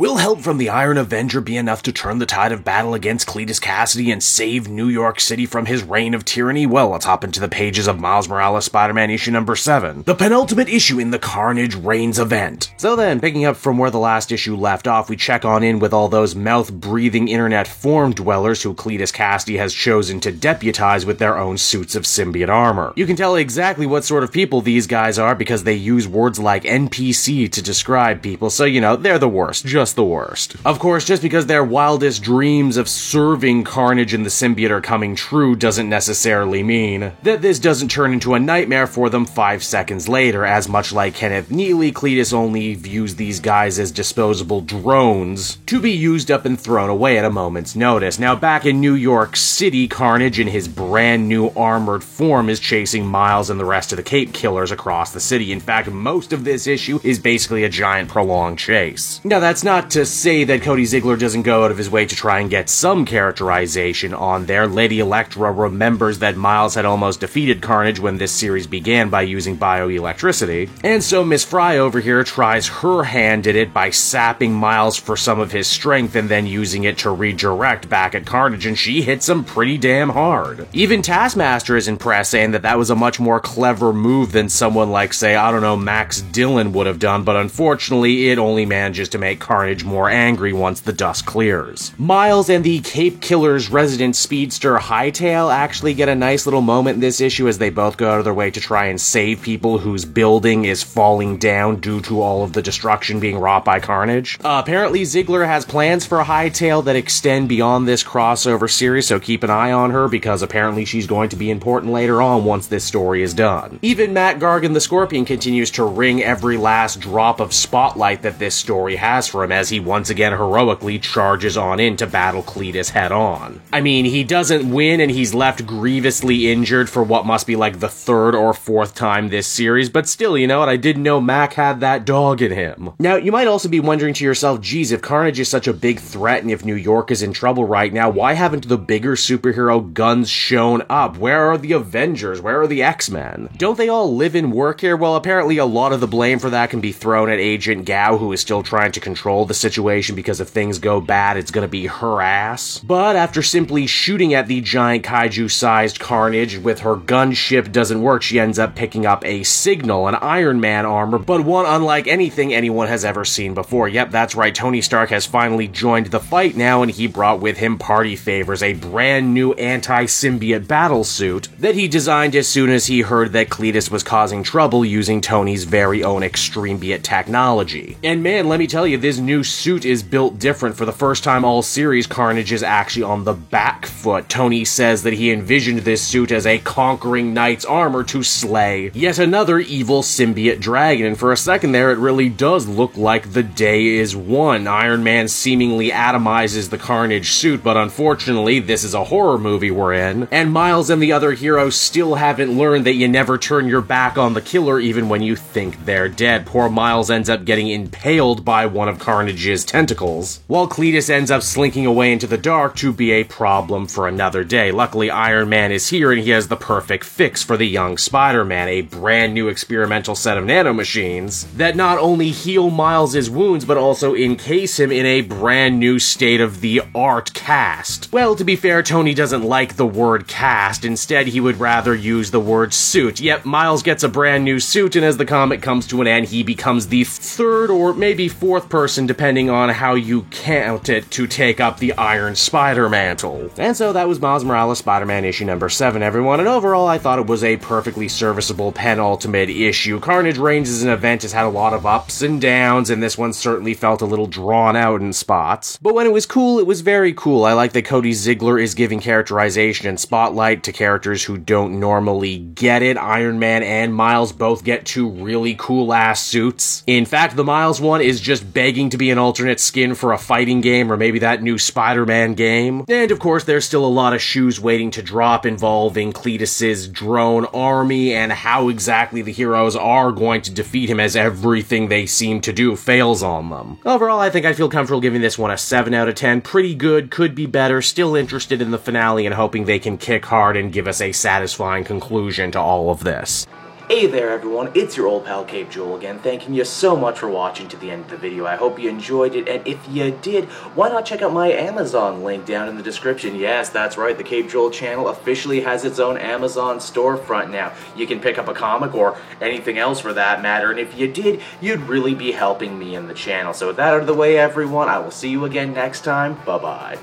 Will help from the Iron Avenger be enough to turn the tide of battle against Cletus Cassidy and save New York City from his reign of tyranny? Well, let's hop into the pages of Miles Morales Spider-Man issue number 7, the penultimate issue in the Carnage Reigns event. So then, picking up from where the last issue left off, we check on in with all those mouth-breathing internet form dwellers who Cletus Cassidy has chosen to deputize with their own suits of symbiote armor. You can tell exactly what sort of people these guys are because they use words like NPC to describe people, so you know, they're the worst, just the worst. Of course, just because their wildest dreams of serving Carnage and the symbiote are coming true doesn't necessarily mean that this doesn't turn into a nightmare for them 5 seconds later, as much like Kenneth Neely, Cletus only views these guys as disposable drones to be used up and thrown away at a moment's notice. Now, back in New York City, Carnage in his brand new armored form is chasing Miles and the rest of the Cape Killers across the city. In fact, most of this issue is basically a giant prolonged chase. Now, that's not to say that Cody Ziegler doesn't go out of his way to try and get some characterization on there. Lady Elektra remembers that Miles had almost defeated Carnage when this series began by using bioelectricity, and so Miss Fry over here tries her hand at it by sapping Miles for some of his strength and then using it to redirect back at Carnage, and she hits him pretty damn hard. Even Taskmaster is impressed, saying that that was a much more clever move than someone like, say, I don't know, Max Dillon would have done, but unfortunately it only manages to make Carnage more angry once the dust clears. Miles and the Cape Killer's resident speedster Hightail actually get a nice little moment in this issue as they both go out of their way to try and save people whose building is falling down due to all of the destruction being wrought by Carnage. Apparently Ziegler has plans for Hightail that extend beyond this crossover series, so keep an eye on her because apparently she's going to be important later on once this story is done. Even Matt Gargan the Scorpion continues to wring every last drop of spotlight that this story has for him as he once again heroically charges on in to battle Cletus head on. I mean, he doesn't win and he's left grievously injured for what must be like the 3rd or 4th time this series, but still, you know what, I didn't know Mac had that dog in him. Now, you might also be wondering to yourself, geez, if Carnage is such a big threat and if New York is in trouble right now, why haven't the bigger superhero guns shown up? Where are the Avengers? Where are the X-Men? Don't they all live and work here? Well, apparently a lot of the blame for that can be thrown at Agent Gao, who is still trying to control the situation because if things go bad, it's gonna be her ass. But after simply shooting at the giant kaiju-sized Carnage with her gunship doesn't work, she ends up picking up a signal, an Iron Man armor, but one unlike anything anyone has ever seen before. Yep, that's right, Tony Stark has finally joined the fight now, and he brought with him party favors, a brand new anti-symbiote battlesuit that he designed as soon as he heard that Cletus was causing trouble using Tony's very own Extremebiot technology. And man, let me tell you, this new suit is built different. For the first time all series, Carnage is actually on the back foot. Tony says that he envisioned this suit as a conquering knight's armor to slay yet another evil symbiote dragon, and for a second there it really does look like the day is won. Iron Man seemingly atomizes the Carnage suit, but unfortunately this is a horror movie we're in, and Miles and the other heroes still haven't learned that you never turn your back on the killer even when you think they're dead. Poor Miles ends up getting impaled by one of Carnage's tentacles, while Cletus ends up slinking away into the dark to be a problem for another day. Luckily, Iron Man is here and he has the perfect fix for the young Spider-Man, a brand new experimental set of nanomachines that not only heal Miles' wounds, but also encase him in a brand new state-of-the-art cast. Well, to be fair, Tony doesn't like the word cast. Instead, he would rather use the word suit. Yep, Miles gets a brand new suit, and as the comic comes to an end, he becomes the 3rd or maybe 4th person, depending on how you count it, to take up the Iron Spider mantle. And so that was Miles Morales Spider-Man issue number 7, everyone, and overall I thought it was a perfectly serviceable penultimate issue. Carnage Reigns as an event has had a lot of ups and downs, and this one certainly felt a little drawn out in spots. But when it was cool, it was very cool. I like that Cody Ziegler is giving characterization and spotlight to characters who don't normally get it. Iron Man and Miles both get 2 really cool-ass suits. In fact, the Miles one is just begging to be an alternate skin for a fighting game, or maybe that new Spider-Man game. And of course, there's still a lot of shoes waiting to drop involving Cletus's drone army and how exactly the heroes are going to defeat him, as everything they seem to do fails on them. Overall, I think I feel comfortable giving this one a 7 out of 10. Pretty good, could be better, still interested in the finale and hoping they can kick hard and give us a satisfying conclusion to all of this. Hey there everyone, it's your old pal Cape Joel again, thanking you so much for watching to the end of the video. I hope you enjoyed it, and if you did, why not check out my Amazon link down in the description. Yes, that's right, the Cape Joel channel officially has its own Amazon storefront now. You can pick up a comic or anything else for that matter, and if you did, you'd really be helping me in the channel. So with that out of the way everyone, I will see you again next time. Bye-bye.